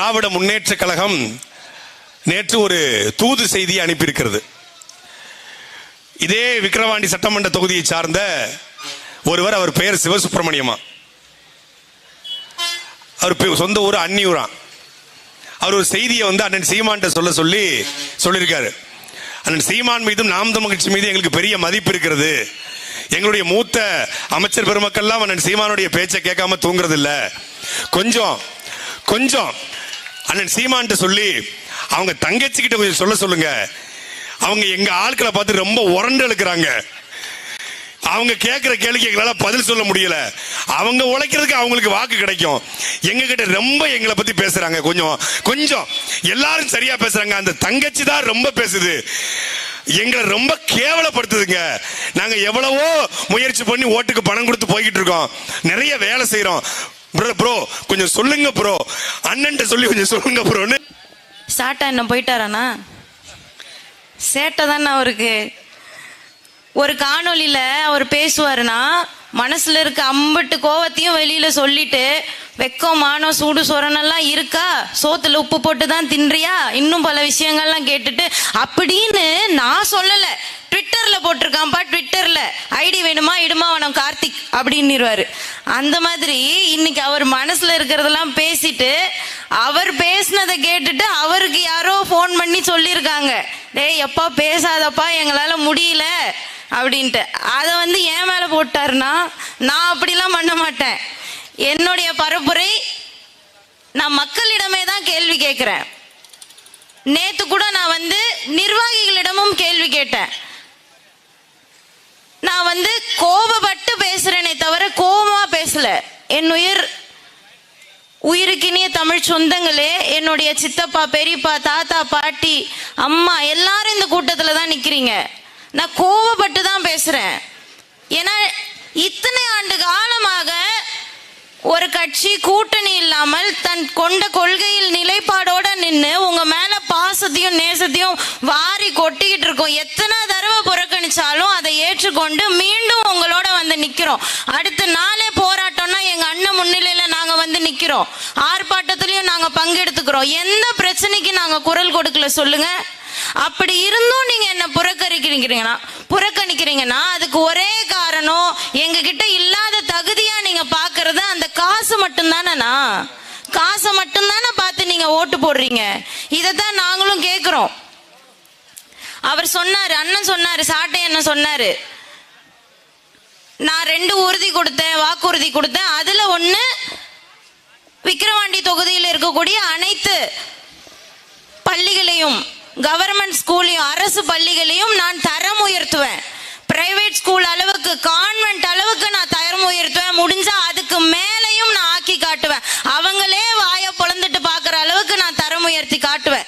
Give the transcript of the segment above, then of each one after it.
திராவிட முன்னேற்ற கழகம் நேற்று ஒரு தூது செய்தியை அனுப்பியிருக்கிறது. இதே விக்கிரவாண்டி சட்டமன்ற தொகுதியை சார்ந்த ஒருவர், அவர் பெயர் சிவசுப்பிரமணியமா, அவர் சொந்த ஊர் அன்னியூரா. அவர் ஒரு செய்தியை அண்ணன் சீமான் சொல்லியிருக்காரு. அண்ணன் சீமான் மீதும் நாம் தமிழர் கட்சி மீது எங்களுக்கு பெரிய மதிப்பு இருக்கிறது. எங்களுடைய மூத்த அமைச்சர் பெருமக்கள்லாம் அண்ணன் சீமானுடைய பேச்சை கேட்காம தூங்குறது இல்ல. கொஞ்சம் அண்ணன் சீமான் சொல்லி அவங்க தங்கச்சி கிட்ட கொஞ்சம் சொல்லுங்க. அவங்க எங்க ஆட்களை பார்த்து ரொம்ப உரண்டு எழுக்கிறாங்க. அவங்க கேட்கிற கேள்விக்கு எங்களால பதில் சொல்ல முடியல. அவங்க உழைக்கிறதுக்கு அவங்களுக்கு வாக்கு கிடைக்கும். எங்க கிட்ட ரொம்ப எங்களை பத்தி பேசுறாங்க. கொஞ்சம் எல்லாரும் சரியா பேசுறாங்க. அந்த தங்கச்சி தான் ரொம்ப பேசுது. எங்களை ரொம்ப கேவலப்படுத்துதுங்க. நாங்க எவ்வளவோ முயற்சி பண்ணி ஓட்டுக்கு பணம் கொடுத்து போய்கிட்டு இருக்கோம். நிறைய வேலை செய்யறோம். ப்ரோ கொஞ்சம் சொல்லுங்க ப்ரோ, அண்ணன் சொல்லி கொஞ்சம் சொல்லுங்க ப்ரோன்னு. சாட்டா என்ன போயிட்டாரானா? சேட்டை தானே அவருக்கு. ஒரு காணொலியில அவர் பேசுவாருன்னா மனசுல இருக்க அம்பட்டு கோவத்தையும் வெளியில சொல்லிட்டு, வெக்கம் மானம் சூடு சொரணெல்லாம் இருக்கா, சோத்துல உப்பு போட்டு தான் தின்றியா, இன்னும் பல விஷயங்கள்லாம் கேட்டுட்டு அப்படின்னு நான் சொல்லல, ட்விட்டர்ல போட்டிருக்காம்பா, ட்விட்டர்ல ஐடி வேணுமா இடுமா வனம் கார்த்திக் அப்படின்னுருவாரு. அந்த மாதிரி இன்னைக்கு அவர் மனசுல இருக்கிறதெல்லாம் பேசிட்டு, அவர் பேசினதை கேட்டுட்டு அவருக்கு யாரோ போன் பண்ணி சொல்லியிருக்காங்க, டேய் எப்பா பேசாதப்பா எங்களால முடியல அப்படின்ட்டு. அதை என் மேல போட்டாருன்னா நான் அப்படிலாம் பண்ண மாட்டேன். என்னுடைய பரப்புரை நான் மக்களிடமே தான் கேள்வி கேட்கிறேன். நேத்து கூட நான் நிர்வாகிகளிடமும் கேள்வி கேட்டேன். நான் கோபப்பட்டு பேசுறேனே தவிர கோபமா பேசல. என் உயிருக்கினிய தமிழ் சொந்தங்களே, என்னுடைய சித்தப்பா பெரியப்பா தாத்தா பாட்டி அம்மா எல்லாரும் இந்த கூட்டத்துல தான் நிக்கிறீங்க. நான் கோபப்பட்டு தான் பேசுறேன். ஏன்னா இத்தனை ஆண்டு காலமாக ஒரு கட்சி கூட்டணி இல்லாமல் தன் கொண்ட கொள்கையில் நிலைப்பாடோட நின்று உங்க மேல பாசத்தையும் நேசத்தையும் வாரி கொட்டிக்கிட்டு இருக்கோம். எத்தனை தடவை புறக்கணிச்சாலும் அதை ஏற்றுக்கொண்டு மீண்டும் உங்களோட நிக்கிறோம். அடுத்த நாளே போராட்டம்னா எங்க அண்ணன் முன்னிலையில நாங்க நிக்கிறோம். ஆர்ப்பாட்டத்திலையும் நாங்க பங்கெடுத்துக்கிறோம். எந்த பிரச்சனைக்கு நாங்க குரல் கொடுக்கல சொல்லுங்க. அப்படி இருந்தும் நீங்க என்ன புறக்கணிக்கிறீங்கன்னா அதுக்கு ஒரே காரணம், எங்க கிட்ட இல்லாத தகுதியா நீங்க பாக்குறது அந்த காசு மட்டும்தானேண்ணா. காசை மட்டும்தானே பார்த்து நீங்க ஓட்டு போடுறீங்க. இதைத்தான் நாங்களும் கேட்கிறோம். அவர் சொன்னாரு, அண்ணன் சொன்னாரு, சாட்டை என்ன சொன்னாரு, நான் 2 உறுதி கொடுத்தேன், வாக்குறுதி கொடுத்தேன். அதுல ஒண்ணு விக்கிரவாண்டி தொகுதியில் இருக்கக்கூடிய அனைத்து பள்ளிகளையும், கவர்மெண்ட் ஸ்கூலையும் அரசு பள்ளிகளையும் நான் தரம் உயர்த்துவேன். பிரைவேட் ஸ்கூல் அளவுக்கு, கான்வென்ட் அளவுக்கு நான் தரம் உயர்த்துவேன். முடிஞ்சா அதுக்கு மேலையும் நான் ஆக்கி காட்டுவேன். அவங்களே வாயை பொளந்துட்டு பாக்குற அளவுக்கு நான் தரம் உயர்த்தி காட்டுவேன்.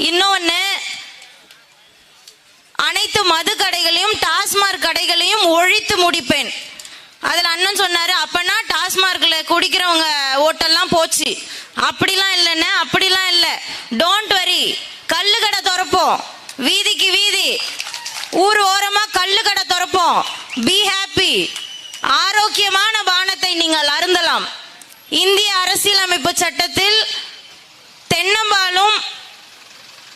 இன்னொன்னு, அனைத்து மது கடைகளையும் டாஸ்மாக் கடைகளையும் ஒழித்து முடிப்பேன். அதுல அண்ணன் சொன்னாரு, அப்பனா டாஸ்மார்க்ல குடிக்கிறவங்க ஓட்டெல்லாம் போச்சு. அப்படிலாம் இல்லைன்னு, அப்படிலாம் இல்லை. டோன்ட் வரி, கல்லு கடை திறப்போம். வீதிக்கு வீதி, ஊர் ஓரமா கல்லு கடை திறப்போம். Be happy. ஆரோக்கியமான பானத்தை நீங்கள் அருந்தலாம். இந்திய அரசியலமைப்பு சட்டத்தில் தென்னம்பாலும்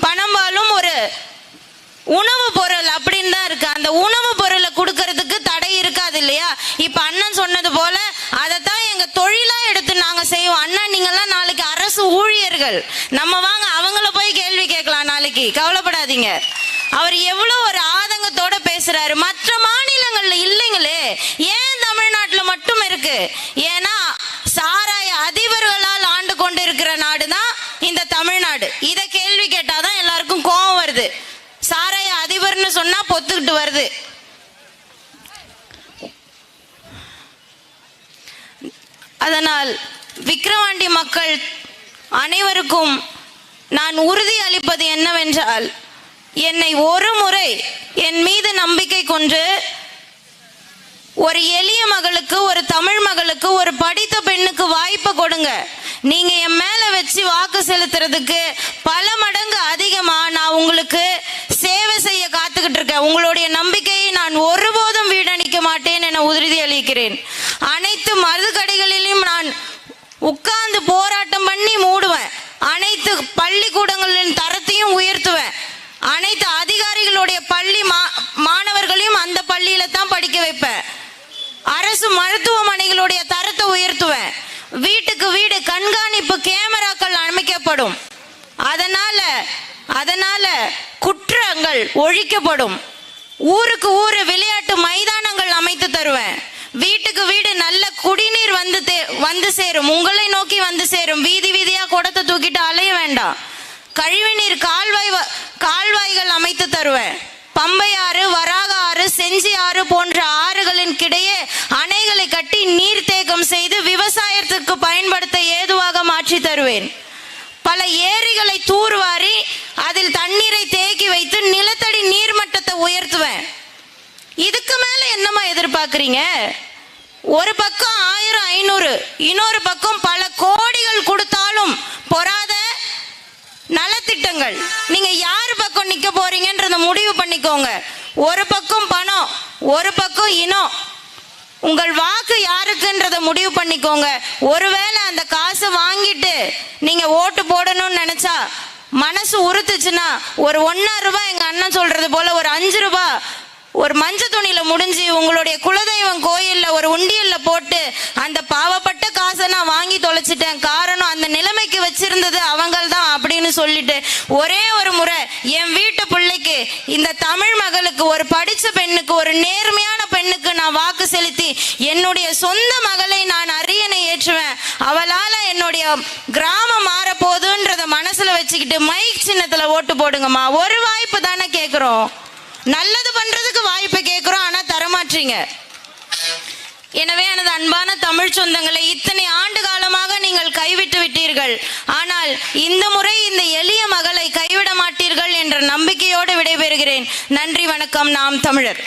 பனம்பாலும் ஒரு உணவு பொருள் அப்படின்னு தான் இருக்கு. அந்த உணவு பொருளை கொடுக்கறதுக்கு தடை இருக்காது இல்லையா? இப்ப அண்ணன் சொன்னது போல அதைத்தான் எங்க தொழிலா எடுத்து நாங்க செய்வோம். அண்ணா நீங்கெல்லாம் நாளைக்கு அரசு ஊழியர்கள், நம்ம வாங்க அவங்கள போய் கேள்வி கேட்கலாம் நாளைக்கு, கவலைப்படாதீங்க. அவர் எவ்வளவு ஒரு ஆதங்கத்தோட பேசுறாரு. மற்ற மாநிலங்கள்ல இல்லைங்களே, ஏன் தமிழ்நாட்டுல மட்டும் இருக்கு? ஏன்னா சாராய அதிபர்களால் ஆண்டு கொண்டு இருக்கிற நாடுதான் இந்த தமிழ்நாடு. இத கேள்வி கேட்டாதான் எல்லாருக்கும் கோபம் வருது. சாராய அதிபர்னு சொன்னா பொத்துக்கிட்டு வருது. அதனால் விக்கிரவாண்டி மக்கள் அனைவருக்கும் நான் உறுதி அளிப்பது என்னவென்றால், என்னை ஒரு முறை என் மீது நம்பிக்கை கொண்டு ஒரு எளிய மகளுக்கு, ஒரு தமிழ் மகளுக்கு, ஒரு படித்த பெண்ணுக்கு வாய்ப்பை கொடுங்க. நீங்க என் மேல வச்சு வாக்கு செலுத்துறதுக்கு பல மடங்கு அதிகமா நான் உங்களுக்கு சேவை செய்ய காத்துக்கிட்டு இருக்கேன். உங்களுடைய நம்பிக்கையை நான் ஒருபோதும் வீணடிக்க மாட்டேன் என உறுதி அளிக்கிறேன். அனைத்து மது கடைகளிலும் நான் உட்கார்ந்து போராட்டம் பண்ணி மூடுவேன். அனைத்து கண்காணிப்பு கேமராக்கள் அமைக்கப்படும். அதனால குற்றங்கள் ஒழிக்கப்படும். ஊருக்கு ஊரு விளையாட்டு மைதானங்கள் அமைத்து தருவேன். வீட்டுக்கு வீடு நல்ல குடிநீர் வந்து சேரும். உங்களை நோக்கி வந்து சேரும். வீதி வீதியா குடத்தை தூக்கிட்டு அலைய வேண்டாம். கழிவுநீர் கால்வாய்கள் அமைத்து தருவேன். பம்பை ஆறு, வராக ஆறு, செஞ்சி ஆறு போன்ற ஆறுகளின் கிடையே அணைகளை கட்டி நீர்த்தேக்கம் செய்து விவசாயத்திற்கு பயன்படுத்த ஏதுவாக மாற்றி தருவேன். பல ஏரிகளை தூர்வாரி அதில் தண்ணீரை தேக்கி வைத்து நிலத்தடி நீர்மட்டத்தை உயர்த்துவேன். இதுக்கு மேல என்னமா எதிர்பார்க்கறீங்க? ஒரு பக்கம் 1000 500, இன்னொரு பக்கம் பல கோடிகள் கொடுத்தாலும் பொறாத நலத்திட்டங்கள். நீங்க யாரு பக்கம் நிக்க போறீங்கன்றத முடிவு பண்ணிக்கோங்க. ஒரு பக்கம் பணம், ஒரு பக்கம் இனம். உங்கள் வாக்கு யாருக்குன்றத முடிவு பண்ணிக்கோங்க. ஒருவேளை அந்த காசை வாங்கிட்டு நீங்க ஓட்டு போடணும்னு நினைச்சா மனசு உறுத்துச்சுன்னா ஒரு 1 ரூபாய், எங்க அண்ணன் சொல்றது போல ஒரு 5 ரூபாய் ஒரு மஞ்ச துணியில முடிஞ்சு உங்களுடைய குலதெய்வம் கோயில்ல ஒரு உண்டியல்ல போட்டு அந்த பாவப்பட்ட காசை நான் வாங்கி தொலைச்சிட்டேன், காரணம் அந்த நிலைமைக்கு வச்சிருந்தது அவங்கள் தான் அப்படின்னு சொல்லிட்டு ஒரே ஒரு முறை என் வீட்டு பிள்ளைக்கு, இந்த தமிழ் மகளுக்கு, ஒரு படிச்ச பெண்ணுக்கு, ஒரு நேர்மையான பெண்ணுக்கு நான் வாக்கு செலுத்தி என்னுடைய சொந்த மகளை நான் அரியணை ஏற்றுவேன். அவளால என்னுடைய கிராமம் மாற போகுதுன்றத மனசுல வச்சுக்கிட்டு மைக் சின்னத்துல ஓட்டு போடுங்கம்மா. ஒரு வாய்ப்பு தானே கேட்கிறோம். நல்லது பண்றதுக்கு வாய்ப்பை கேட்கிறோம், ஆனா தரமாற்றீங்க. எனவே எனது அன்பான தமிழ் சொந்தங்களை, இத்தனை ஆண்டு காலமாக நீங்கள் கைவிட்டு விட்டீர்கள். ஆனால் இந்த முறை இந்த எளிய மகளை கைவிட மாட்டீர்கள் என்ற நம்பிக்கையோடு விடைபெறுகிறேன். நன்றி, வணக்கம். நாம் தமிழர்.